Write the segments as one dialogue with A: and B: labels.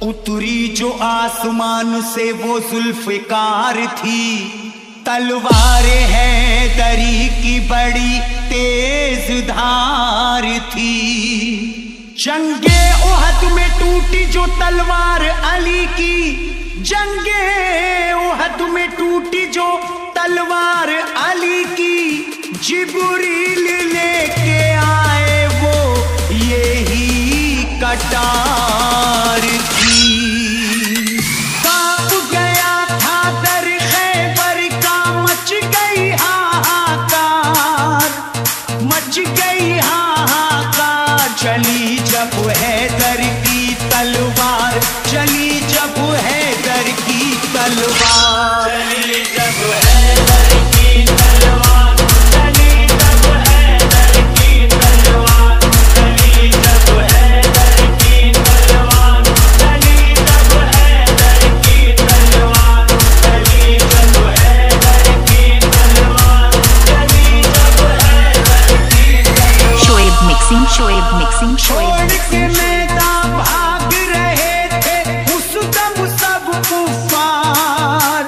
A: उतरी जो आसमान से वो जुल्फ़िकार थी, तलवार है दरी की बड़ी तेज धार थी। जंगे उहद में टूटी जो तलवार अली की, जंगे उहद में टूटी जो तलवार अली की, जिब्रील लेके आए वो यही कटार थी। कांप गया था दर खैबर का, मच गई हाहाकार, मच गई हाहाकार। चली जब हैदर की तलवार, चली जब हैदर की तलवार,
B: चली जब हैदर की तलवार, चली जब हैदर की तलवार, चली जब हैदर की तलवार, चली जब हैदर की तलवार, चली जब हैदर की तलवार, चली जब हैदर की तलवार।
C: शोएब मिक्सिंग, शोएब मिक्सिंग,
A: छोड़ के मैदान भाग रहे थे उस दम सब कुफार,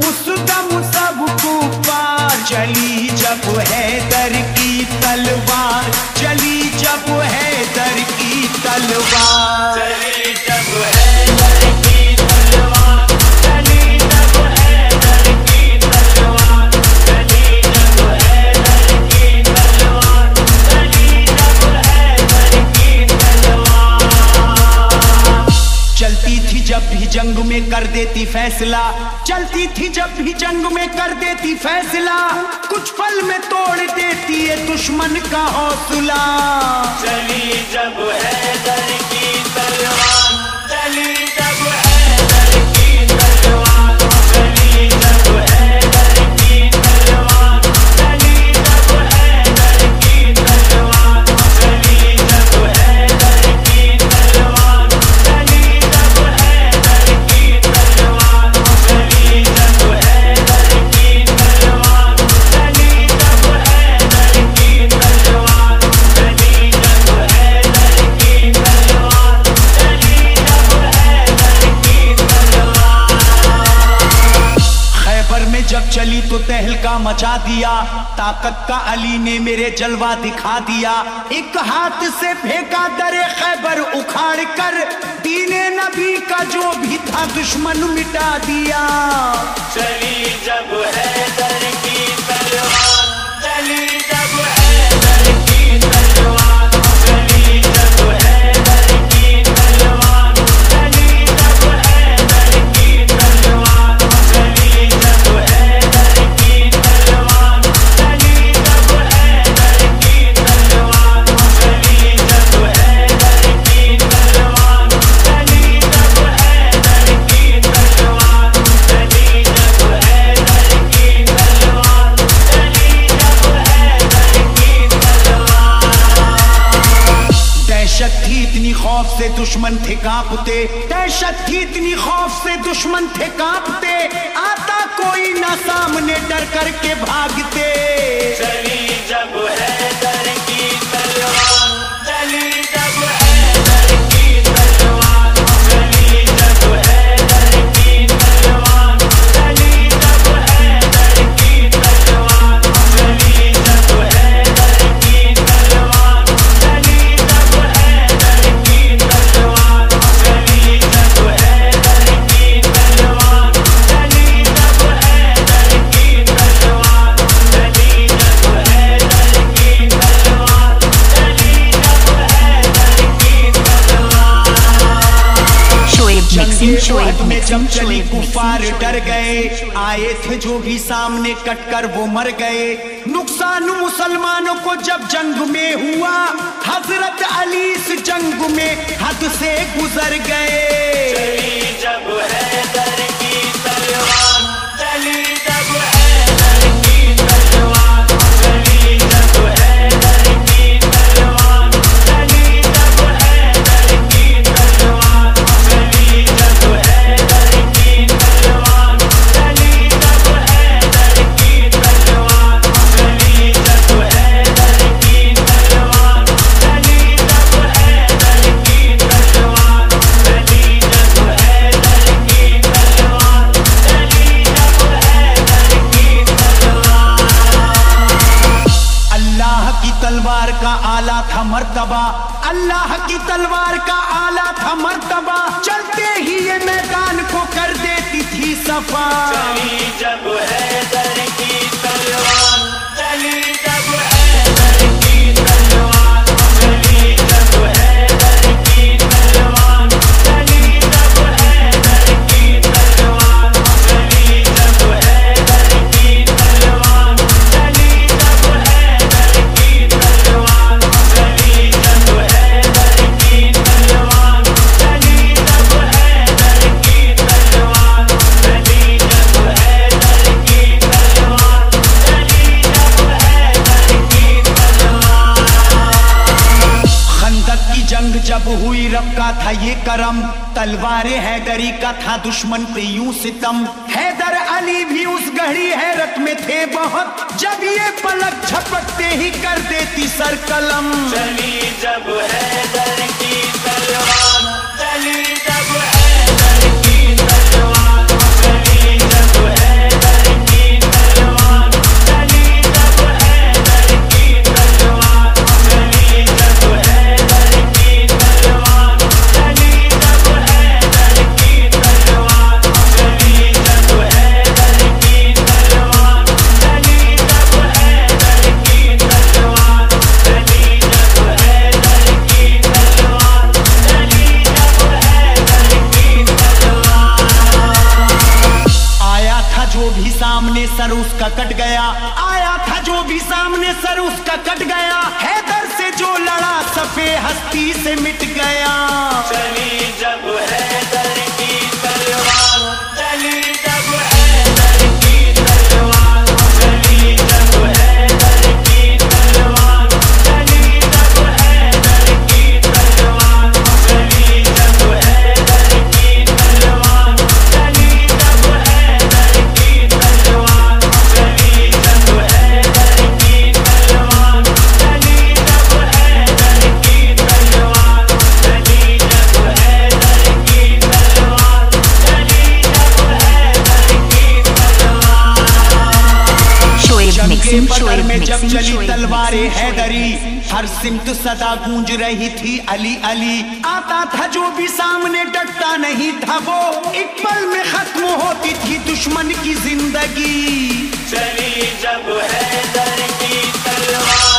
A: उस दम सब कुफार। चली जब हैदर की तलवार, चली जब हैदर की तलवार,
B: चली जब हैदर की तलवार, चली जब हैदर की तलवार, चली जब हैदर की तलवार, चली जब हैदर की तलवार।
A: चलती थी जब भी जंग में कर देती फैसला, चलती थी जब भी जंग में कर देती फैसला। कुछ पल में तोड़ देती है दुश्मन का हौसला।
B: चली जब हैदर की तलवार, चली जब हैदर की तलवार, चली जब हैदर की तलवार, चली जब हैदर की तलवार, चली जब हैदर की तलवार, चली जब हैदर की तलवार, चली जब हैदर की तलवार, चली जब हैदर की तलवार, चली जब हैदर की तलवार, चली जब हैदर की तलवार।
A: खैबर में जब चली तो तहलका मचा दिया, ताकत का अली ने मेरे जलवा दिखा दिया। एक हाथ से फेंका दरे खैबर उखाड़ कर, दीने नबी का जो भी था दुश्मन मिटा दिया।
B: चली जब हैदर की तलवार, चली जब हैदर की तलवार, चली जब हैदर की तलवार, चली जब हैदर की तलवार, चली जब हैदर की तलवार, चली जब हैदर की तलवार, चली जब हैदर की तलवार, चली जब हैदर की तलवार, चली जब हैदर की तलवार, चली जब हैदर की तलवार।
A: दहशत थी इतनी खौफ से दुश्मन थे कांपते, दहशत थी इतनी खौफ से दुश्मन थे कांपते। आता कोई ना सामने डर करके भागते।
B: चली जब हैदर की तलवार, चली जब हैदर की तलवार, चली जब हैदर की तलवार, चली जब हैदर की तलवार, चली जब हैदर की तलवार, चली जब हैदर की तलवार, चली जब हैदर की तलवार, चली जब हैदर की तलवार, चली जब हैदर की तलवार, चली जब हैदर की तलवार।
C: शोएब मिक्सिंग, शोएब
A: में जब
C: मिक्सिंग,
A: चली
C: शोएब
A: कुफार
C: मिक्सिंग।
A: डर गए, आए थे जो भी सामने कटकर वो मर गए। नुकसान मुसलमानों को जब जंग में हुआ, हजरत अली इस जंग में हद से गुजर गए।
B: चली जब हैदर की तलवार, चली जब हैदर की तलवार, चली जब हैदर की तलवार, चली जब हैदर की तलवार, चली जब हैदर की तलवार, चली जब हैदर की तलवार, चली जब हैदर की तलवार।
A: तलवार का आला था मर्तबा, अल्लाह की तलवार का आला था मर्तबा, चलते ही ये मैदान को कर देती थी सफा।
B: चली जब हैदर की तलवार, चली जब हैदर की तलवार, चली जब हैदर की तलवार, चली जब हैदर की तलवार, चली जब हैदर की तलवार, चली जब हैदर की तलवार, चली जब हैदर की तलवार, चली जब हैदर की तलवार, चली जब हैदर की तलवार, चली जब हैदर की तलवार।
A: खंदक की जंग जब हुई रब का था ये करम, तलवारे हैदरी का था दुश्मन पे यूं सितम। हैदर अली भी उस गहरी हैरत में थे बहुत, जब ये पलक झपकते ही कर देती सर कलम।
B: चली जब हैदर की तलवार, चली जब हैदर की तलवार, चली जब हैदर की तलवार, चली जब हैदर की तलवार, चली जब हैदर की तलवार, चली जब हैदर की तलवार, चली जब हैदर की तलवार, चली जब हैदर की तलवार, चली जब हैदर की तलवार, चली जब हैदर की तलवार।
A: आया था जो भी सामने सर उसका कट गया, आया था जो भी सामने सर उसका कट गया, हैदर से जो लड़ा सफे हस्ती से मिट गया।
B: चली जब हैदर की तलवार, चली जब हैदर की तलवार, चली जब हैदर की तलवार, चली जब हैदर की तलवार, चली जब हैदर की तलवार, चली जब हैदर की तलवार, चली जब हैदर की तलवार, चली जब हैदर की तलवार, चली जब हैदर की तलवार, चली जब हैदर की तलवार।
C: शोएब
A: जंगे
C: मिक्सिंग,
A: बदर
C: शोएब
A: में जब
C: मिक्सिंग,
A: चली
C: शोएब
A: तलवारे
C: मिक्सिंग,
A: हैदरी, हर सिमत सदा गूंज रही थी अली अली। आता था जो भी सामने डटता नहीं था वो, एक पल में खत्म होती थी दुश्मन की जिंदगी।
B: चली जब हैदर की तलवार,